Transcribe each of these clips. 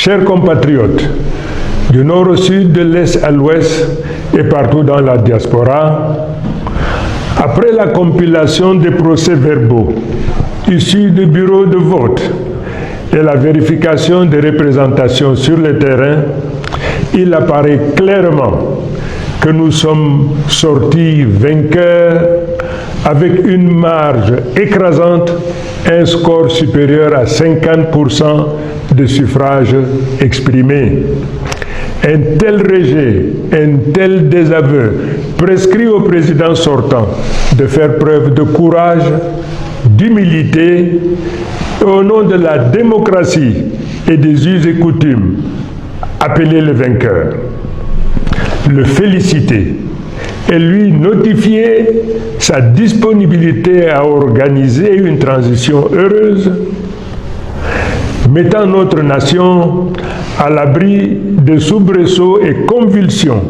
Chers compatriotes, du nord au sud, de l'est à l'ouest et partout dans la diaspora, après la compilation des procès-verbaux issus du bureau de vote et la vérification des représentations sur le terrain, il apparaît clairement que nous sommes sortis vainqueurs avec une marge écrasante, un score supérieur à 50% de suffrages exprimés. Un tel rejet, un tel désaveu prescrit au président sortant de faire preuve de courage, d'humilité, et au nom de la démocratie et des us et coutumes, appeler le vainqueur, le féliciter et lui notifier sa disponibilité à organiser une transition heureuse, mettant notre nation à l'abri de soubresauts et convulsions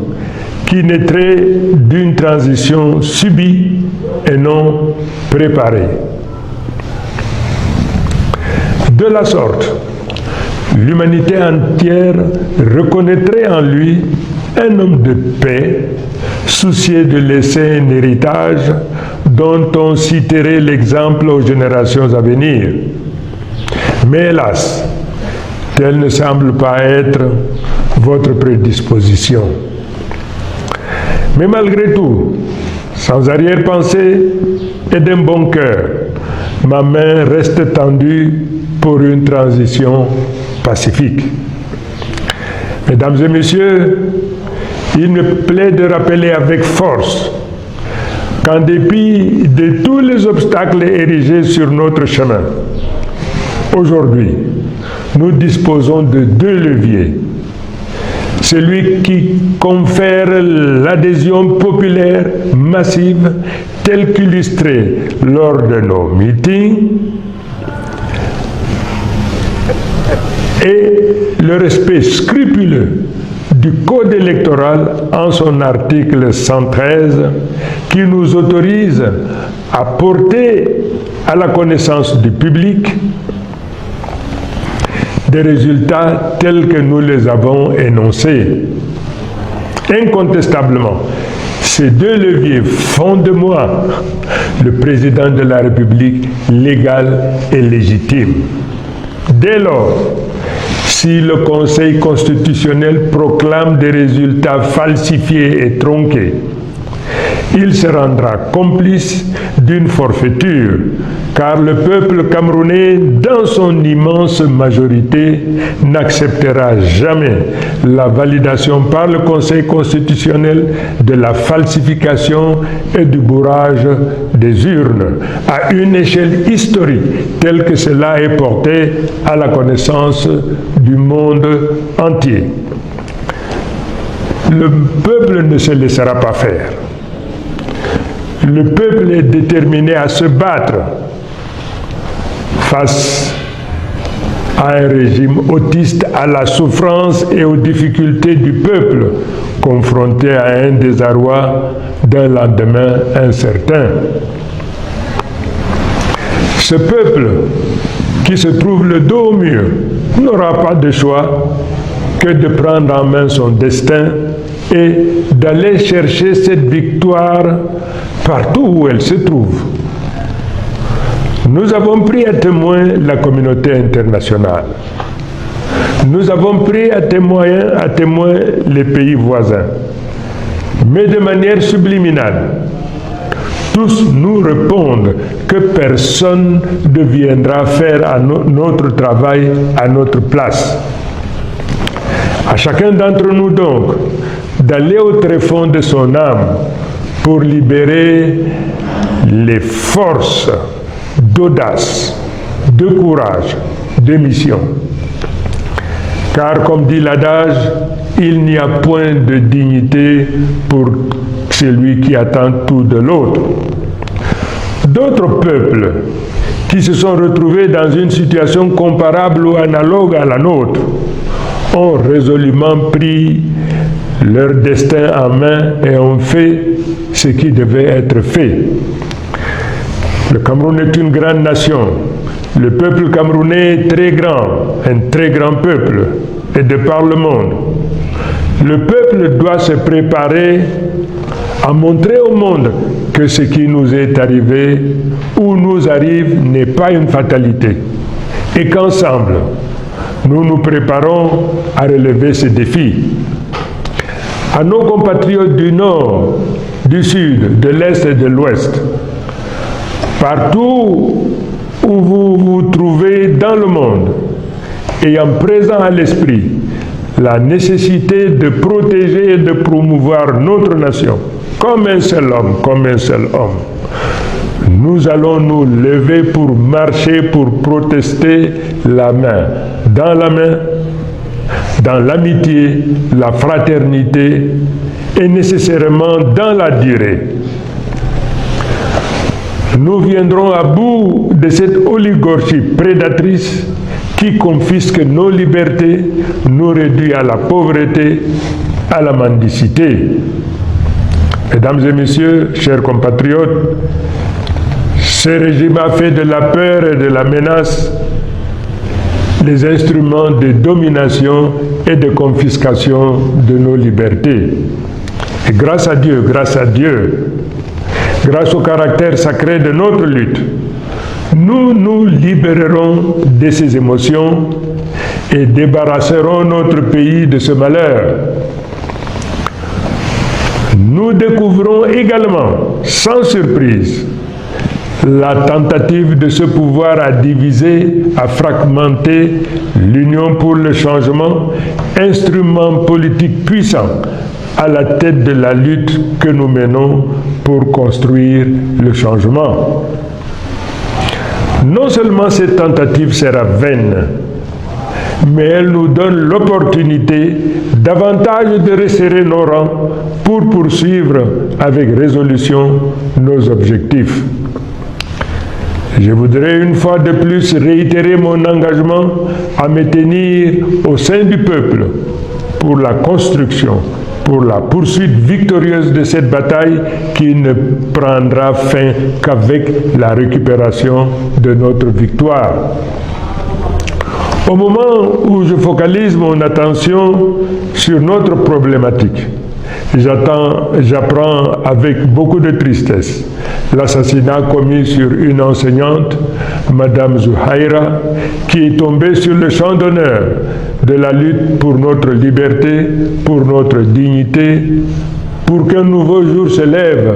qui naîtraient d'une transition subie et non préparée. De la sorte, l'humanité entière reconnaîtrait en lui un homme de paix, soucieux de laisser un héritage dont on citerait l'exemple aux générations à venir. Mais hélas, telle ne semble pas être votre prédisposition. Mais malgré tout, sans arrière-pensée et d'un bon cœur, ma main reste tendue pour une transition pacifique. Mesdames et messieurs, il me plaît de rappeler avec force qu'en dépit de tous les obstacles érigés sur notre chemin, aujourd'hui, nous disposons de deux leviers. Celui qui confère l'adhésion populaire massive telle qu'illustrée lors de nos meetings et le respect scrupuleux du Code électoral en son article 113 qui nous autorise à porter à la connaissance du public des résultats tels que nous les avons énoncés. Incontestablement, ces deux leviers font de moi le président de la République légal et légitime. Dès lors, si le Conseil constitutionnel proclame des résultats falsifiés et tronqués, il se rendra complice d'une forfaiture, car le peuple camerounais, dans son immense majorité, n'acceptera jamais la validation par le Conseil constitutionnel de la falsification et du bourrage des urnes à une échelle historique telle que cela est porté à la connaissance du monde entier. Le peuple ne se laissera pas faire. Le peuple est déterminé à se battre face à un régime autiste, à la souffrance et aux difficultés du peuple, confronté à un désarroi d'un lendemain incertain. Ce peuple, qui se trouve le dos au mur, n'aura pas de choix que de prendre en main son destin et d'aller chercher cette victoire partout où elle se trouve. Nous avons pris à témoin la communauté internationale. Nous avons pris à témoin les pays voisins. Mais de manière subliminale, tous nous répondent que personne ne viendra faire notre travail à notre place. À chacun d'entre nous donc d'aller au tréfonds de son âme pour libérer les forces d'audace, de courage, de mission. Car comme dit l'adage, il n'y a point de dignité pour celui qui attend tout de l'autre. D'autres peuples qui se sont retrouvés dans une situation comparable ou analogue à la nôtre ont résolument pris leur destin en main et ont fait ce qui devait être fait. Le Cameroun est une grande nation. Le peuple camerounais est très grand, un très grand peuple. et de par le monde. Le peuple doit se préparer à montrer au monde que ce qui nous est arrivé ou nous arrive n'est pas une fatalité et qu'ensemble, nous nous préparons à relever ces défis. À nos compatriotes du Nord, du Sud, de l'Est et de l'Ouest, partout où vous vous trouvez dans le monde, ayant présent à l'esprit la nécessité de protéger et de promouvoir notre nation, comme un seul homme, nous allons nous lever pour marcher, pour protester la main, dans l'amitié, la fraternité et nécessairement dans la durée. Nous viendrons à bout de cette oligarchie prédatrice qui confisque nos libertés, nous réduit à la pauvreté, à la mendicité. Mesdames et messieurs, chers compatriotes, ce régime a fait de la peur et de la menace les instruments de domination et de confiscation de nos libertés. Et grâce à Dieu, grâce au caractère sacré de notre lutte, nous nous libérerons de ces émotions et débarrasserons notre pays de ce malheur. Nous découvrons également, sans surprise, la tentative de ce pouvoir à diviser, à fragmenter l'Union pour le changement, instrument politique puissant à la tête de la lutte que nous menons pour construire le changement. Non seulement cette tentative sera vaine, mais elle nous donne l'opportunité davantage de resserrer nos rangs pour poursuivre avec résolution nos objectifs. Je voudrais une fois de plus réitérer mon engagement à me tenir au sein du peuple pour la construction, pour la poursuite victorieuse de cette bataille qui ne prendra fin qu'avec la récupération de notre victoire. Au moment où je focalise mon attention sur notre problématique, j'apprends avec beaucoup de tristesse l'assassinat commis sur une enseignante, Madame Zouhaïra, qui est tombée sur le champ d'honneur de la lutte pour notre liberté, pour notre dignité, pour qu'un nouveau jour se lève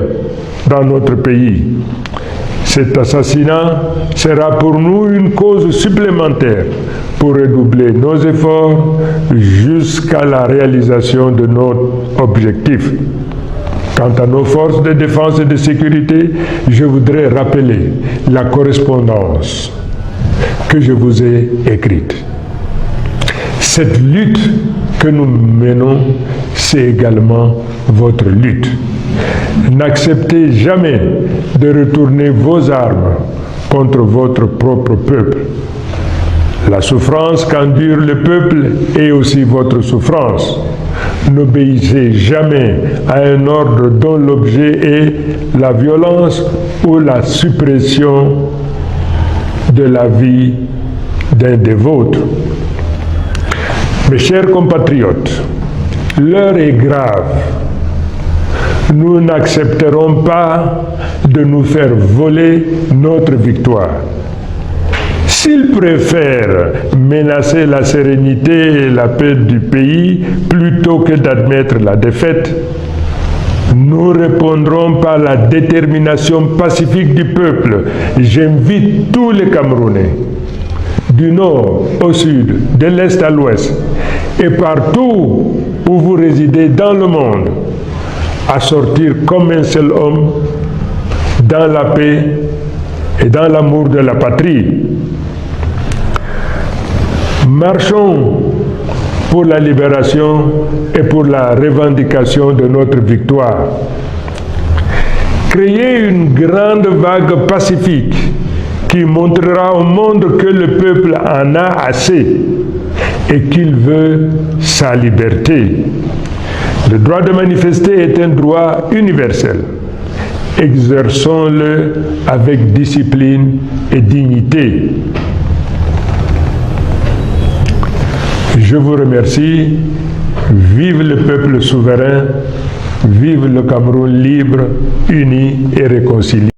dans notre pays. Cet assassinat sera pour nous une cause supplémentaire pour redoubler nos efforts jusqu'à la réalisation de notre objectif. Quant à nos forces de défense et de sécurité, je voudrais rappeler la correspondance que je vous ai écrite. Cette lutte que nous menons, c'est également votre lutte. N'acceptez jamais de retourner vos armes contre votre propre peuple. La souffrance qu'endure le peuple est aussi votre souffrance. N'obéissez jamais à un ordre dont l'objet est la violence ou la suppression de la vie d'un des vôtres. Mes chers compatriotes, l'heure est grave. Nous n'accepterons pas de nous faire voler notre victoire. S'ils préfèrent menacer la sérénité et la paix du pays plutôt que d'admettre la défaite, nous répondrons par la détermination pacifique du peuple. J'invite tous les Camerounais, du nord au sud, de l'est à l'ouest, et partout où vous résidez dans le monde, à sortir comme un seul homme dans la paix et dans l'amour de la patrie. Marchons pour la libération et pour la revendication de notre victoire. Créez une grande vague pacifique qui montrera au monde que le peuple en a assez et qu'il veut sa liberté. Le droit de manifester est un droit universel. Exerçons-le avec discipline et dignité. Je vous remercie. Vive le peuple souverain. Vive le Cameroun libre, uni et réconcilié.